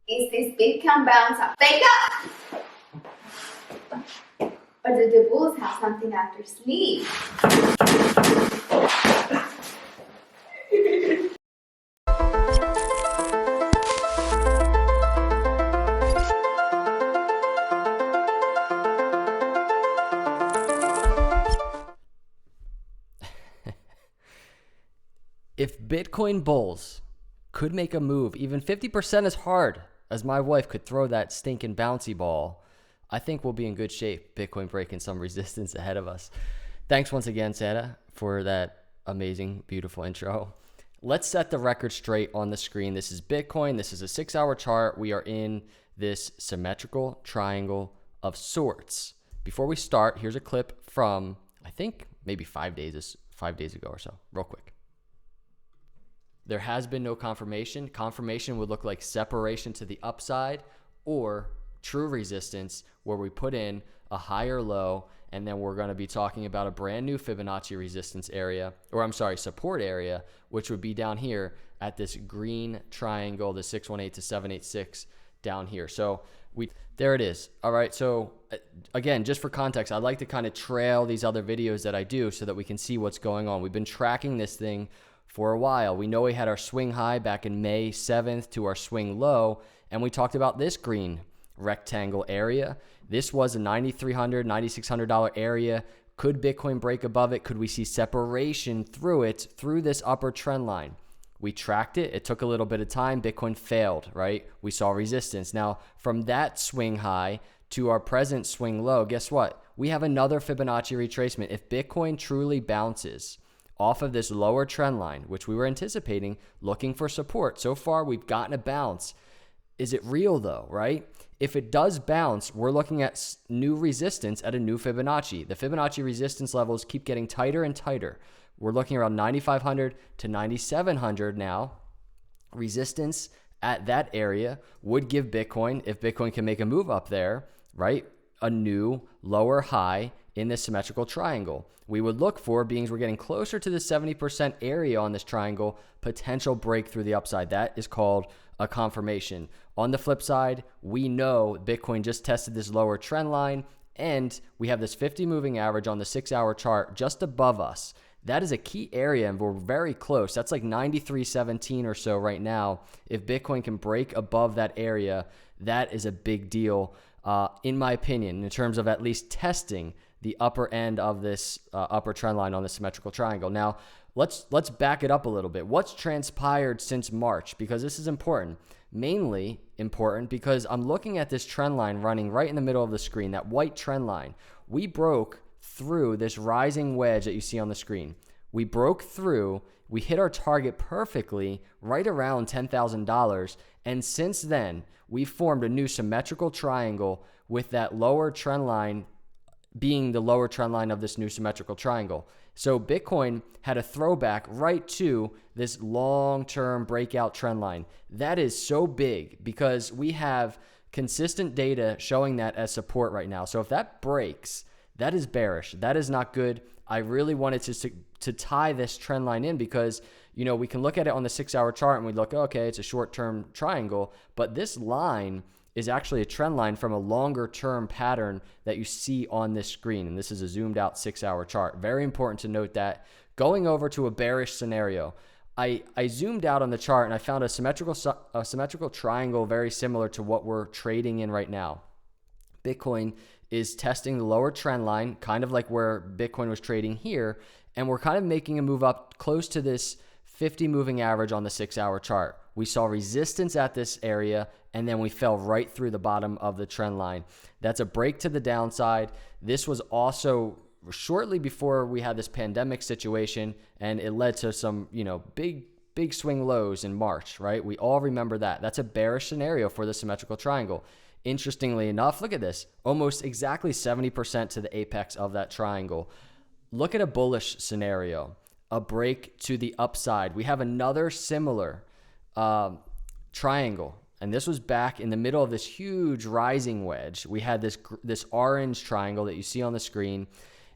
Is this Bitcoin bounce a fake up? Or do the bulls have something up their sleeve? If Bitcoin bulls could make a move, even 50% as hard as my wife could throw that stinking bouncy ball, I think we'll be in good shape. Bitcoin breaking some resistance ahead of us. Thanks once again, Santa, for that amazing, beautiful intro. Let's set the record straight on the screen. This is Bitcoin. This is a 6-hour chart. We are in this symmetrical triangle of sorts. Before we start, here's a clip from, I think, maybe 5 days ago or so, real quick. There has been no confirmation. Confirmation would look like separation to the upside or true resistance where we put in a higher low, and then we're going to be talking about a brand new Fibonacci resistance area, support area, which would be down here at this green triangle, the 618 to 786 down here. So there it is. All right. So again, just for context, I'd like to kind of trail these other videos that I do so that we can see what's going on. We've been tracking this thing for a while. We know we had our swing high back in May 7th to our swing low, and we talked about this green rectangle area. This was a $9,300, $9,600 area. Could Bitcoin break above it? Could we see separation through it, through this upper trend line? We tracked it. It took a little bit of time. Bitcoin failed, right? We saw resistance. Now, from that swing high to our present swing low, guess what? We have another Fibonacci retracement. If Bitcoin truly bounces off of this lower trend line, which we were anticipating, looking for support. So far, we've gotten a bounce. Is it real though, right? If it does bounce, we're looking at new resistance at a new Fibonacci. The Fibonacci resistance levels keep getting tighter and tighter. We're looking around 9,500 to 9,700 now. Resistance at that area would give Bitcoin, if Bitcoin can make a move up there, right, a new lower high in this symmetrical triangle. We would look for, being we're getting closer to the 70% area on this triangle, potential break through the upside. That is called a confirmation. On the flip side, we know Bitcoin just tested this lower trend line, and we have this 50 moving average on the 6-hour chart just above us. That is a key area, and we're very close. That's like 93.17 or so right now. If Bitcoin can break above that area, that is a big deal, in my opinion, in terms of at least testing the upper end of this upper trend line on the symmetrical triangle. Now, let's back it up a little bit. What's transpired since March? Because this is important. Mainly important because I'm looking at this trend line running right in the middle of the screen, that white trend line. We broke through this rising wedge that you see on the screen. We broke through, we hit our target perfectly right around $10,000. And since then, we formed a new symmetrical triangle with that lower trend line being the lower trend line of this new symmetrical triangle. So Bitcoin had a throwback right to this long-term breakout trend line. That is so big because we have consistent data showing that as support right now. So if that breaks, that is bearish. That is not good. I really wanted to tie this trend line in because, you know, we can look at it on the 6-hour chart and we look, okay, it's a short-term triangle, but this line is actually a trend line from a longer term pattern that you see on this screen. And this is a zoomed out 6-hour chart. Very important to note that. Going over to a bearish scenario, I zoomed out on the chart and I found a symmetrical triangle very similar to what we're trading in right now. Bitcoin is testing the lower trend line, kind of like where Bitcoin was trading here. And we're kind of making a move up close to this 50 moving average on the 6-hour chart. We saw resistance at this area, and then we fell right through the bottom of the trend line. That's a break to the downside. This was also shortly before we had this pandemic situation, and it led to some, big swing lows in March, right? We all remember that. That's a bearish scenario for the symmetrical triangle. Interestingly enough, look at this, almost exactly 70% to the apex of that triangle. Look at a bullish scenario, a break to the upside. We have another similar triangle, and this was back in the middle of this huge rising wedge. We had this orange triangle that you see on the screen,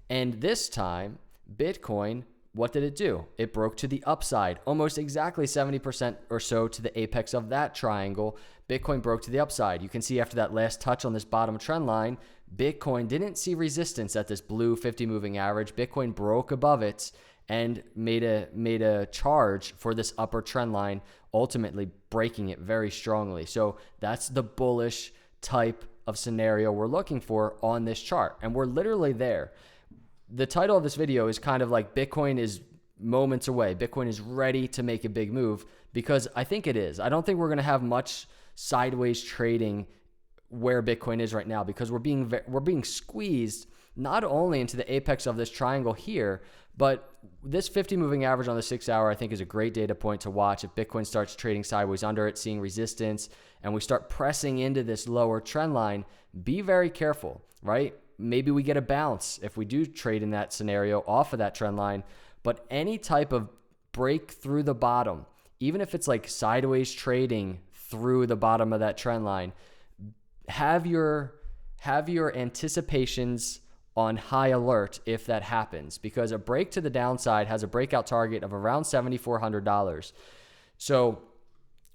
and this time Bitcoin what did it do? It broke to the upside, almost exactly 70% or so to the apex of that triangle. Bitcoin broke to the upside. You can see after that last touch on this bottom trend line, Bitcoin didn't see resistance at this blue 50 moving average. Bitcoin broke above it and made a charge for this upper trend line, ultimately breaking it very strongly. So that's the bullish type of scenario we're looking for on this chart. And we're literally there. The title of this video is kind of like Bitcoin is moments away. Bitcoin is ready to make a big move, because I think it is. I don't think we're going to have much sideways trading where Bitcoin is right now, because we're being squeezed not only into the apex of this triangle here, but this 50 moving average on the 6 hour I think is a great data point to watch. If Bitcoin starts trading sideways under it, seeing resistance, and we start pressing into this lower trend line, be very careful, right? Maybe we get a bounce if we do trade in that scenario off of that trend line. But any type of break through the bottom, even if it's like sideways trading through the bottom of that trend line, have your anticipations on high alert if that happens, because a break to the downside has a breakout target of around $7,400. So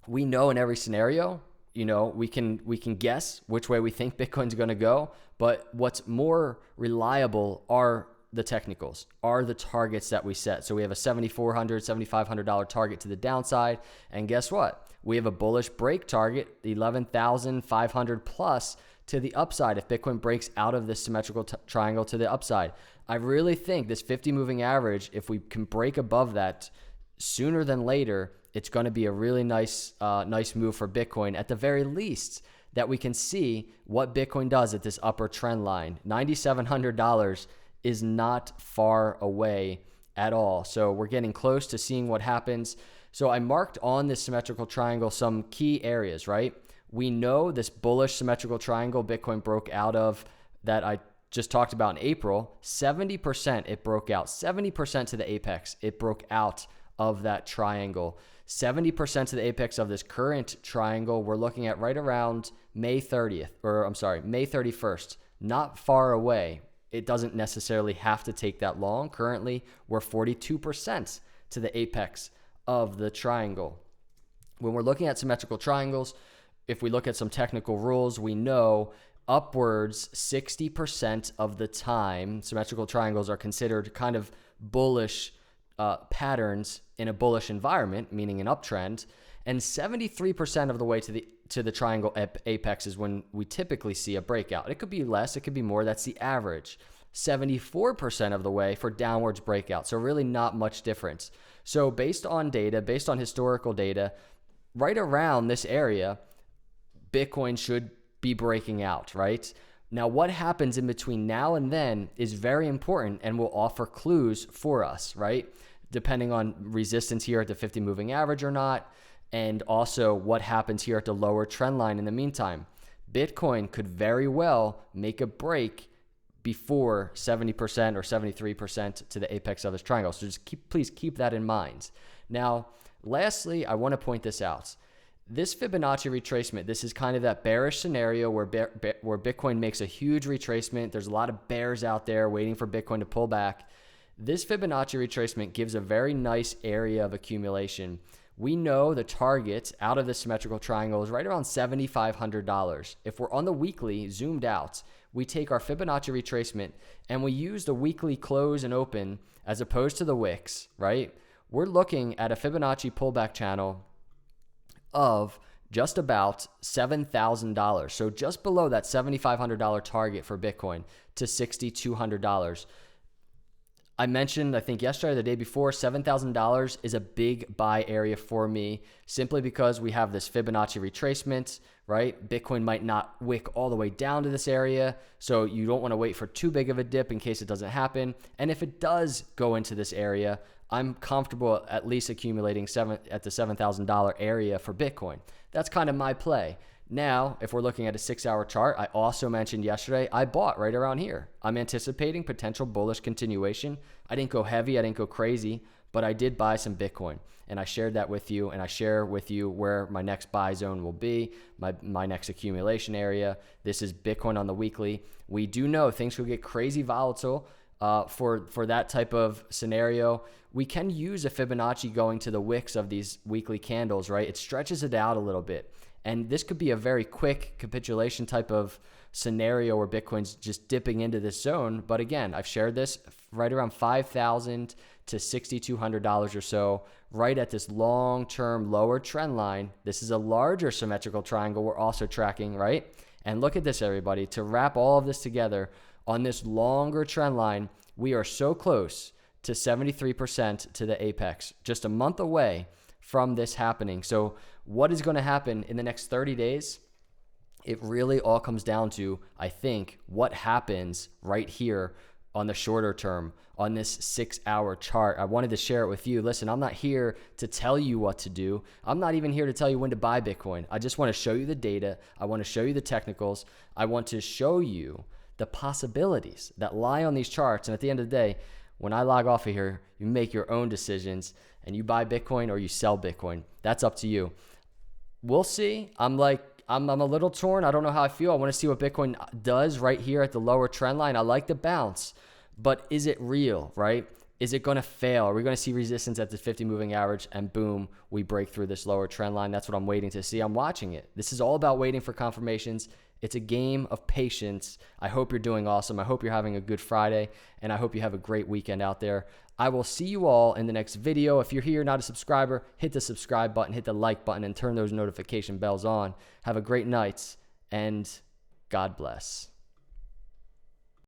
we know in every scenario, we can guess which way we think Bitcoin's going to go, but what's more reliable are the technicals, are the targets that we set. So we have a $7,400, $7,500 target to the downside, and guess what? We have a bullish break target, 11,500 plus to the upside if Bitcoin breaks out of this symmetrical triangle to the upside. I really think this 50 moving average, if we can break above that sooner than later, it's going to be a really nice move for Bitcoin. At the very least, that we can see what Bitcoin does at this upper trend line. $9,700 is not far away at all. So we're getting close to seeing what happens. So I marked on this symmetrical triangle some key areas, right? We know this bullish symmetrical triangle Bitcoin broke out of, that I just talked about in April. 70% it broke out, 70% to the apex it broke out of that triangle. 70% to the apex of this current triangle we're looking at right around May 31st, not far away. It doesn't necessarily have to take that long. Currently, we're 42% to the apex of the triangle. When we're looking at symmetrical triangles, if we look at some technical rules, we know upwards 60% of the time, symmetrical triangles are considered kind of bullish patterns in a bullish environment, meaning an uptrend, and 73% of the way to the triangle apex is when we typically see a breakout. It could be less, it could be more. That's the average. 74% of the way for downwards breakout. So really not much difference. So based on data, based on historical data, right around this area, Bitcoin should be breaking out, right? Now, what happens in between now and then is very important and will offer clues for us, right? Depending on resistance here at the 50 moving average or not, and also what happens here at the lower trend line in the meantime. Bitcoin could very well make a break before 70% or 73% to the apex of this triangle. So just please keep that in mind. Now, lastly, I want to point this out. This Fibonacci retracement, this is kind of that bearish scenario where Bitcoin makes a huge retracement. There's a lot of bears out there waiting for Bitcoin to pull back. This Fibonacci retracement gives a very nice area of accumulation. We know the target out of the symmetrical triangle is right around $7,500. If we're on the weekly, zoomed out, we take our Fibonacci retracement and we use the weekly close and open as opposed to the wicks, right? We're looking at a Fibonacci pullback channel of just about $7,000. So just below that $7,500 target for Bitcoin to $6,200. I mentioned, I think yesterday or the day before, $7,000 is a big buy area for me, simply because we have this Fibonacci retracement, right? Bitcoin might not wick all the way down to this area, so you don't want to wait for too big of a dip in case it doesn't happen. And if it does go into this area, I'm comfortable at least accumulating at the $7,000 area for Bitcoin. That's kind of my play. Now, if we're looking at a 6-hour chart, I also mentioned yesterday, I bought right around here. I'm anticipating potential bullish continuation. I didn't go heavy, I didn't go crazy, but I did buy some Bitcoin. And I shared that with you, and I share with you where my next buy zone will be, my next accumulation area. This is Bitcoin on the weekly. We do know things could get crazy volatile for that type of scenario. We can use a Fibonacci going to the wicks of these weekly candles, right? It stretches it out a little bit. And this could be a very quick capitulation type of scenario where Bitcoin's just dipping into this zone. But again, I've shared this right around $5,000 to $6,200 or so, right at this long-term lower trend line. This is a larger symmetrical triangle we're also tracking, right? And look at this, everybody. To wrap all of this together on this longer trend line, we are so close to 73% to the apex, just a month away from this happening. So what is going to happen in the next 30 days? It really all comes down to, I think, what happens right here on the shorter term, on this 6-hour chart. I wanted to share it with you. Listen, I'm not here to tell you what to do. I'm not even here to tell you when to buy Bitcoin. I just want to show you the data. I want to show you the technicals. I want to show you the possibilities that lie on these charts. And at the end of the day, when I log off of here, you make your own decisions and you buy Bitcoin or you sell Bitcoin. That's up to you. We'll see. I'm a little torn. I don't know how I feel. I want to see what Bitcoin does right here at the lower trend line. I like the bounce, but is it real, right? Is it going to fail? Are we going to see resistance at the 50 moving average and boom, we break through this lower trend line? That's what I'm waiting to see. I'm watching it. This is all about waiting for confirmations. It's a game of patience. I hope you're doing awesome. I hope you're having a good Friday, and I hope you have a great weekend out there. I will see you all in the next video. If you're here, not a subscriber, hit the subscribe button, hit the like button, and turn those notification bells on. Have a great night, and God bless.